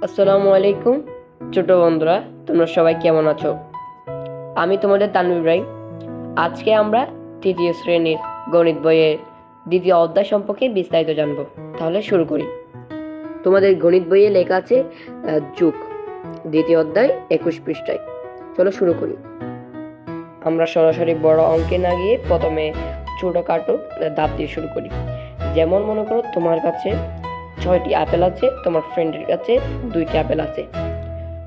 আসসালামু আলাইকুম ছোট বন্ধুরা, তোমরা সবাই কেমন আছো? আমি তোমাদের তানভীর ইব্রাহিম। আজকে আমরা তৃতীয় শ্রেণীর গণিত বইয়ের দ্বিতীয় অধ্যায় সম্পর্কে বিস্তারিত জানব। তাহলে শুরু করি। তোমাদের গণিত বইয়ে লেখা আছে যোগ, দ্বিতীয় অধ্যায় 21 পৃষ্ঠায়। চলো শুরু করি। আমরা সরাসরি বড় অঙ্কে না গিয়ে প্রথমে ছোটখাটো ধাপ দিয়ে শুরু করি। যেমন মনে করো তোমার কাছে 6টি আপেল আছে, তোমার ফ্রেন্ডের কাছে 2টি আপেল আছে।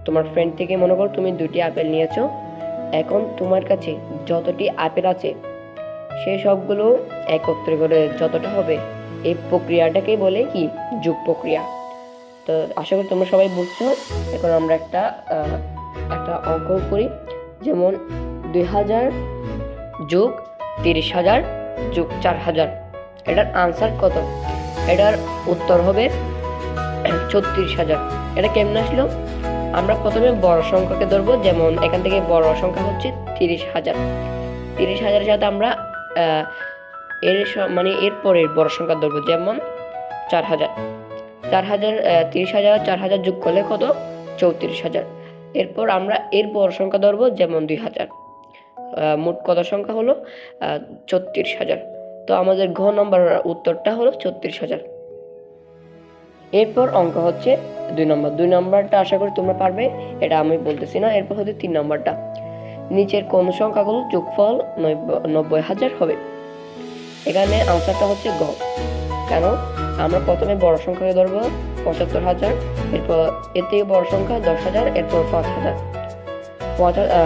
তোমার ফ্রেন্ড থেকে মনে করো তুমি 2টি আপেল নিয়েছো। এখন তোমার কাছে যতটি আপেল আছে সেই সবগুলো একত্রে করে যতটা হবে, এই প্রক্রিয়াটাকে বলে কি? যোগ প্রক্রিয়া। তো আশা করি তোমরা সবাই বুঝছো। এখন আমরা একটা অঙ্ক করি। যেমন 2000 যোগ 30,000 যোগ 4,000, এটার আনসার কত? এটার উত্তর হবে 36,000। এটা কেমন আসলো? আমরা প্রথমে বড় সংখ্যাকে ধরবো। যেমন এখান থেকে বড় সংখ্যা হচ্ছে 30,000। 30,000-এর সাথে আমরা এর পরের বড় সংখ্যা ধরবো। যেমন 4,000। 30,000 4,000 যোগ করলে কত? 34,000। এরপর আমরা এর বড় সংখ্যা ধরবো, যেমন 2,000। মোট কত সংখ্যা হলো? 36,000। তো আমাদের ঘ নম্বর উত্তরটা হলো 36,000। এরপর অঙ্ক হচ্ছে 2 নম্বরটা আশা করি তোমরা পারবে, এটা আমি বলতেছি না। এরপর হচ্ছে 3 নম্বরটা। নিচের কোন সংখ্যাগুলো যোগফল 90,000 হবে? এখানে আনসারটা হচ্ছে গ। কেন? আমরা প্রথমে বড় সংখ্যাকে ধরবো 75,000, এরপর এর থেকে বড় সংখ্যা 10,000, এরপর 5,000।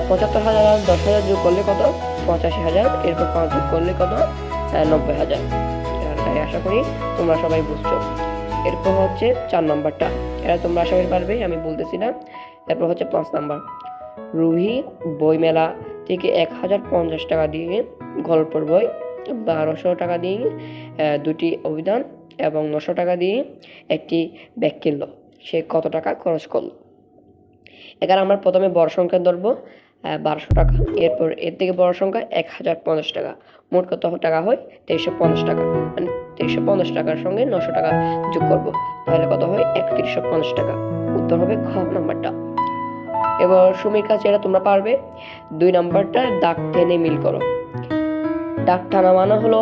75,000 আর 10,000 যোগ করলে কত? 85,000। এরপর 5 যোগ করলে কত? 90,000। আশা করি তোমরা সবাই বুঝছো। এরপর হচ্ছে 4 নম্বরটা, এটা তোমরা আশা করি পারবে, আমি বলতেছি না। এরপর হচ্ছে 5 নম্বর। রুহি বই মেলা থেকে 1,050 টাকা দিয়ে গল্পের বই, 1,200 টাকা দিয়ে 2টি অভিধান এবং 900 টাকা দিয়ে একটি ব্যাগ কিনলো। সে কত টাকা খরচ করলো? এখানে আমরা প্রথমে বড় সংখ্যা ধরবো 1,200 টাকা। এরপর এর থেকে বড় সংখ্যা 1,050 টাকা। মোট কত টাকা হয়? 250 টাকা। মানে 250 টাকার সঙ্গে 900 টাকা যোগ করব, তাহলে কত হয়? 350 টাকা। উত্তর হবে খ নম্বরটা। এবার সুমির কাছে, এটা তোমরা পারবে। 2 নম্বরটা দাগ টেনে মিল করো। দাগ টানা মানে হলো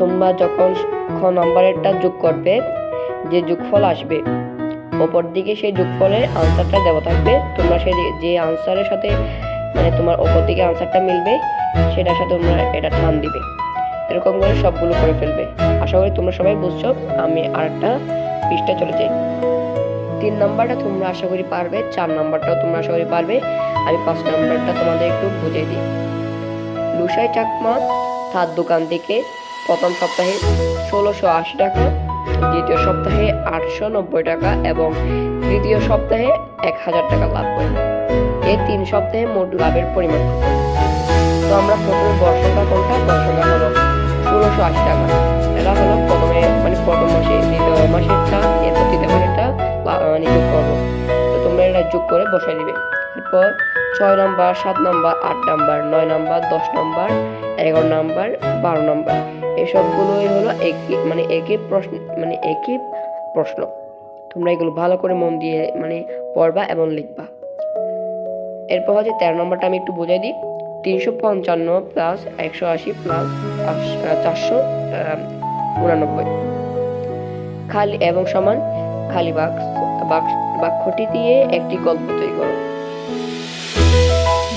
তোমরা যখন খ নম্বরেরটা যোগ করবে, যে যোগফল আসবে অপর দিকে সেই যোগফলের আনসারটা দেওয়া থাকবে। তোমরা সেই যে আনসারের সাথে মানে তোমার অপর দিকে আনসারটা মিলবে সেটার সাথে তোমরা এটা টান দিবে। এরকম করে সবগুলো করে ফেলবে। আশা করি তোমরা সবাই বুঝছো। আমি আরেকটা পৃষ্ঠায় চলে যাই। 3 নম্বরটা তোমরা আশা করি পারবে, 4 নম্বরটাও তোমরা আশা করি পারবে। আমি 5 নম্বরটা তোমাদের একটু বুঝিয়ে দিই। লুসাই চাকমা তার দোকান থেকে প্রথম সপ্তাহে 1,680 টাকা, দ্বিতীয় সপ্তাহে 890 টাকা এবং তৃতীয় সপ্তাহে 1,000 টাকা লাভ করে। এই 3 সপ্তাহে মোট লাভের পরিমাণ কত? তো আমরা প্রথমে বড় সংখ্যা কোনটা? বড় সংখ্যা হলো 1,680 টাকা। এটা হলো প্রথমে প্রথম মাসে, দ্বিতীয় মাসেরটা, এরপর তৃতীয় মাসেরটা যোগ করবো। তো তোমরা এটা যোগ করে বসাই দিবে। এরপর 6 নম্বর, 7 নম্বর, 8 নম্বর, 9 নম্বর, 10 নম্বর, 11 নম্বর, 12 নম্বর, এই সবগুলোই হলো একই প্রশ্ন। তোমরা এগুলো ভালো করে মন দিয়ে পড়বা এবং লিখবা। এরপর হচ্ছে 13 নম্বরটা আমি একটু বুঝাই দিই। 355 প্লাস 180 প্লাস 489 খালি এবং সমান খালি বাক্যটি দিয়ে একটি গল্প তৈরি করো।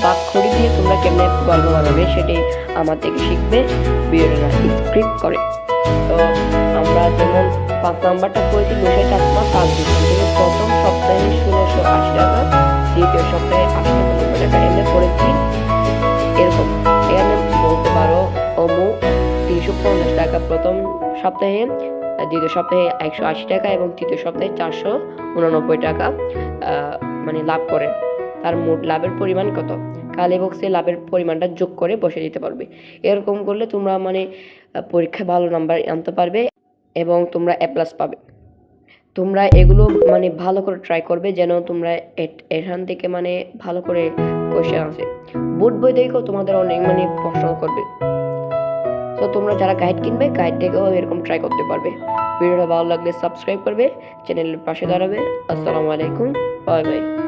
বাক্যটি দিয়ে তোমরা কেমনে গল্প বানাবে সেটি আমার থেকে শিখবে, ভিডিওটা স্ক্রিপ্ট করে। তো আমরা যেমন 5 নাম্বারটা করেছি, লুসাই চাকমা তার দোকান থেকে প্রথম সপ্তাহে 1,680 টাকা, দ্বিতীয় সপ্তাহে 890 টাকা এমনি করেছি। এরকম এখানে বলতে পারো অমুক 350 টাকা প্রথম সপ্তাহে, দ্বিতীয় সপ্তাহে 180 টাকা এবং তৃতীয় সপ্তাহে 489 টাকা লাভ করে। তার মোট লাভের পরিমাণ কত? কালি বক্সে লাভের পরিমাণটা যোগ করে বসে দিতে পারবে। এরকম করলে তোমরা পরীক্ষায় ভালো নাম্বার আনতে পারবে এবং তোমরা A+ পাবে। তোমরা এগুলো ভালো করে ট্রাই করবে, যেন তোমরা এখান থেকে ভালো করে কোশ্চেন আসে। বোর্ড বই দেখো তোমাদের অনেক প্রশ্ন করবে। তো তোমরা যারা গাইড কিনবে গাইড থেকেও এরকম ট্রাই করতে পারবে। ভিডিওটা ভালো লাগলে সাবস্ক্রাইব করবে, চ্যানেলের পাশে দাঁড়াবে। আসসালামু আলাইকুম, বাই বাই।